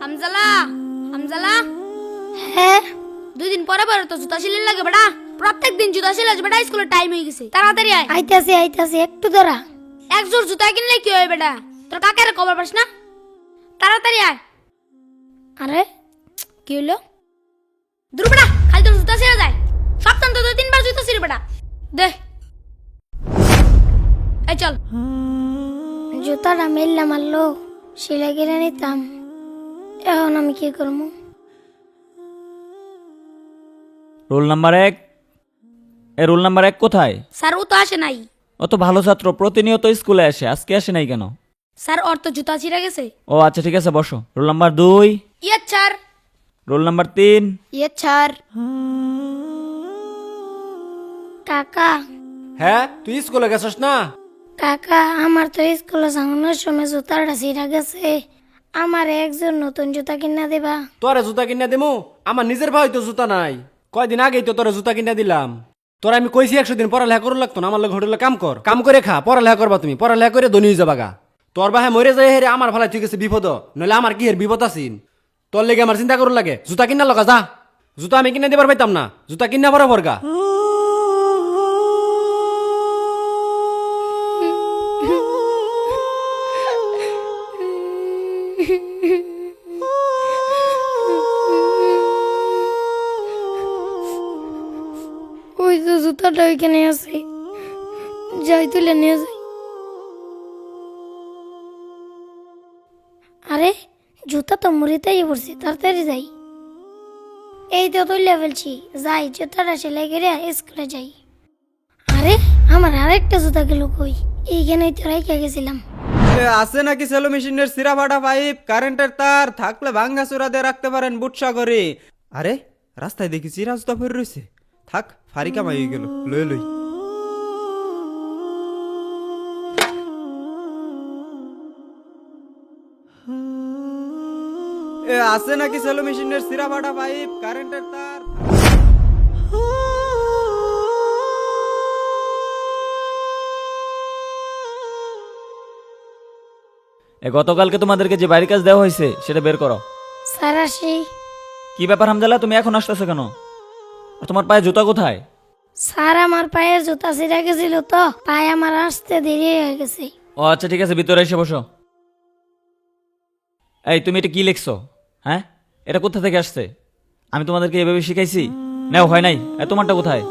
হামজালা হামজালা হ্যাঁ 2 দিন পরে পরে তো জুতা সিলাই লাগে বেটা। প্রত্যেক দিন জুতা সিলাই বেটা, স্কুলের টাইম হয়ে গেছে, তাড়াতাড়ি আয়। আইতাছি একটু দাঁড়া। এক জোড় জুতা কিনলে কি হয় বেটা? তোর কাকের খবর পাস না? তাড়াতাড়ি আয়। আরে কি হলো? দূর বেটা, খালি তোর জুতা ছিঁড়ে যায়। সপ্তাহ তো 2-3 বার জুতা ছিঁড়ে বেটা। দে এই চল। জুতাটা মেললাম মারলো, সেলাই কিনে নিতাম। এখন আমি কি করবো? Roll number 1। রোল নাম্বার 1 কোথায়? স্যার ও তো আসে নাই। ও তো ভালো ছাত্র, প্রতিনিয়ত স্কুলে আসে, আজকে আসে নাই কেন? স্যার ওর তো জুতা ছিঁড়ে গেছে। ও আচ্ছা ঠিক আছে, বসো। Roll number 2। ইয়ে স্যার। Roll number 3। ইয়ে স্যার। কাকা হ্যাঁ, তুই স্কুলে গেছস না? কাকা আমার তো স্কুলে যাওয়ানোর সময় জুতাটা ছিঁড়া গেছে। আমার একজন নতুন জুতা কিনা দেবা? তোরে জুতা কিনা দিমু? আমার নিজের ভাই তো জুতা নাই। কয়দিন আগেই তো তোরে জুতা কিনা দিলাম। তোরা আমি কইছি 100 দিন পড়ালেখা করু লাগতো না, আমার লোক হোটেলে কাম করে খা, পড়ালেখা করবা তুমি, পড়ালেখা করে ধনী হয়ে যাবা গা। তোর বাহে মরে যায় হেরে আমার ভালাই ঠিক আছে বিপদ, নইলে আমার কি হের বিপদ আছিন? তোর লেগে আমার চিন্তা করুন লাগে। জুতা কিনা লগা যা, জুতা আমি কিনা দিবার পাইতাম না, জুতা কিনা বরাবর গা। ওই তো জুতাটা ওইখানে আছে, যাই তুলে নিয়ে যাই। আরে জুতা তো মুড়িতেই পড়ছে, তাড়াতাড়ি যাই। এই তো তুলে ফেলছি, যাই জুতাটা সেলাই করে স্কুলে যাই। আরে আমার আরেকটা জুতা গেল কই? এইখানেই তো রেখে গেছিলাম। আছে নাকি সেলো মেশিনের সিরা ফাটা পাইপ, কারেন্টের তার থাকলে ভাঙ্গা চূড়া দিয়ে রাখতে পারেন বুটসা করে। আরে রাস্তায় দেখি চিরা জুতা পরে রয়েছে, থাক ফারিকা মাই হয়ে গেল, লই লই। আছে নাকি সেলো মেশিনের সিরা ফাটা পাইপ, কারেন্টের তার। গতকালকে তোমাদেরকে যে বাড়ির কাজ দেওয়া হয়েছে সেটা বের করো। স্যার আসি। কি ব্যাপার হামজালা, তুমি এখন আসতেছো কেন? আর তোমার পায়ে জুতা কোথায়? স্যার আমার পায়ের জুতা ছিঁড়ে গেছিল তো, পায়ে আমার আসতে দেরি হয়ে গেছে। ও আচ্ছা ঠিক আছে, ভিতরে এসে বসো। এই তুমি এটা কি লিখছো? হ্যাঁ, এটা কোথা থেকে আসছে? আমি তোমাদেরকে এভাবে শিখাইছি? নাও হয় নাই। তোমারটা কোথায়?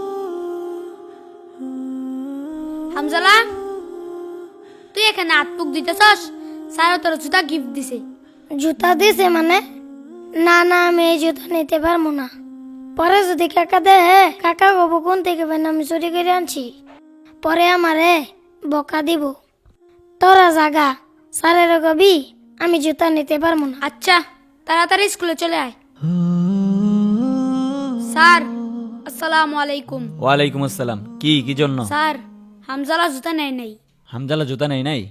হামজালা তুই এখানে হাত-মুখ দিতেছস? স্যার তোর জুতা গিফট দিছে। জুতা দিছে মানে? না না, আমি এই জুতা নিতে পারবো না। পরে যদি কাকা দেয়, কাকা কব কোন থেকে বেন আমি চুরি করে আনছি, পরে আমারে বকা দিব। তোরা জাগা, স্যারের কবি আমি জুতা নিতে পারবো না। আচ্ছা তাড়াতাড়ি স্কুলে চলে আয়। স্যার আসসালামু আলাইকুম। ওয়ালাইকুম আসসালাম। কি জন্য? স্যার হামজালা জুতা নেয় নাই। হামজালা জুতা নেই নাই?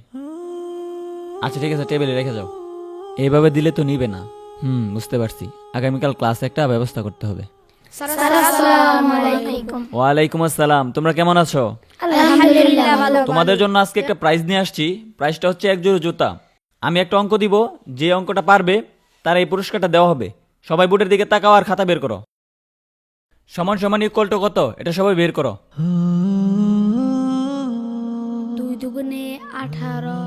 আচ্ছা ঠিক আছে, টেবিলে রেখে যাও। এইভাবে দিলে তো নিবে না। বুঝতে পারছি। আগামীকাল ক্লাসে একটা ব্যবস্থা করতে হবে। স্যার আসসালামু আলাইকুম। ওয়ালাইকুম আসসালাম। তোমরা কেমন আছো? আলহামদুলিল্লাহ ভালো। তোমাদের জন্য আজকে একটা প্রাইজ নিয়ে আসছি। প্রাইজটা হচ্ছে 1 জোড়া জুতা। আমি একটা অঙ্ক দিব, যে অঙ্কটা পারবে তার এই পুরস্কারটা দেওয়া হবে। সবাই বোর্ডের দিকে তাকাও আর খাতা বের করো। সমান সমান ইকুয়াল টু কত এটা সবাই বের করো। 2 দুগুণে 18।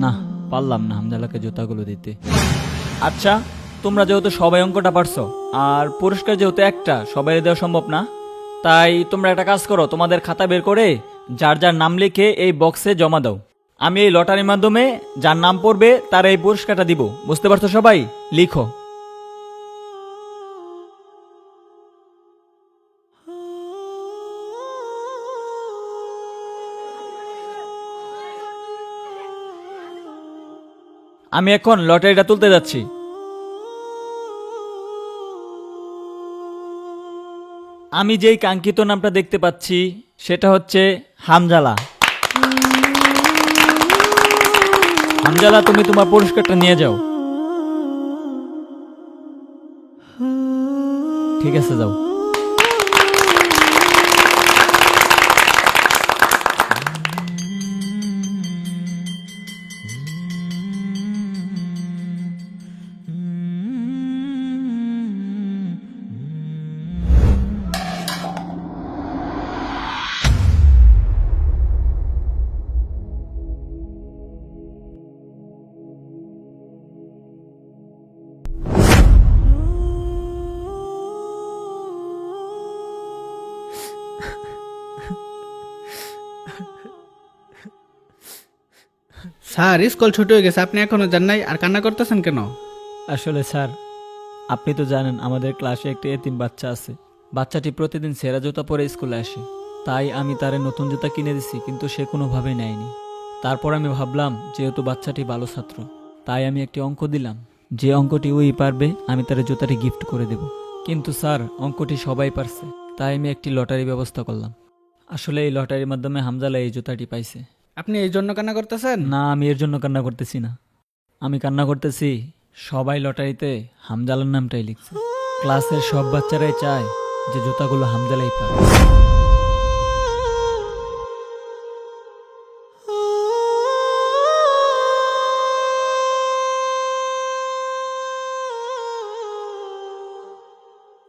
না, পারলাম না হামজালাকে জুতাগুলো দিতে। আচ্ছা, তোমরা যেহেতু সবাই অঙ্কটা পারছো আর পুরস্কার যেহেতু একটা, সবাই দেওয়া সম্ভব না, তাই তোমরা একটা কাজ করো, তোমাদের খাতা বের করে যার যার নাম লিখে এই বক্সে জমা দাও। আমি এই লটারির মাধ্যমে যার নাম পড়বে তার এই পুরস্কারটা দিব। বুঝতে পারছো সবাই? লিখো। আমি এখন লটারিটা তুলতে যাচ্ছি। আমি যেই কাঙ্ক্ষিত নামটা দেখতে পাচ্ছি সেটা হচ্ছে হামজালা। হামজালা, তুমি তোমার পুরস্কারটা নিয়ে যাও। ঠিক আছে, যাও। স্যার স্কুল ছুটি হয়ে গেছে, আপনি এখনো যান নাই আর কান্না করতেছেন কেন? আসলে স্যার, আপনি তো জানেন আমাদের ক্লাসে একটি এতিম বাচ্চা আছে। বাচ্চাটি প্রতিদিন সেরা জুতা পরে স্কুলে আসে, তাই আমি তারে নতুন জুতা কিনে দিছি, কিন্তু সে কোনোভাবেই নেয়নি। তারপর আমি ভাবলাম যেহেতু বাচ্চাটি ভালো ছাত্র, তাই আমি একটি অঙ্ক দিলাম, যে অঙ্কটি ওই পারবে আমি তার জুতাটি গিফট করে দেব। কিন্তু স্যার, অঙ্কটি সবাই পারছে, তাই আমি একটি লটারি ব্যবস্থা করলাম। আসলে এই লটারির মাধ্যমে হামজালা এই জুতাটি পাইছে। আপনি এই জন্য কান্না করতেছেন? না, আমি এর জন্য কান্না করতেছি না। আমি কান্না করতেছি সবাই লটারিতে হামজালার নামটাই লিখছে। ক্লাসের সব বাচ্চারাই চায় যে জুতাগুলো হামজালাই পায়।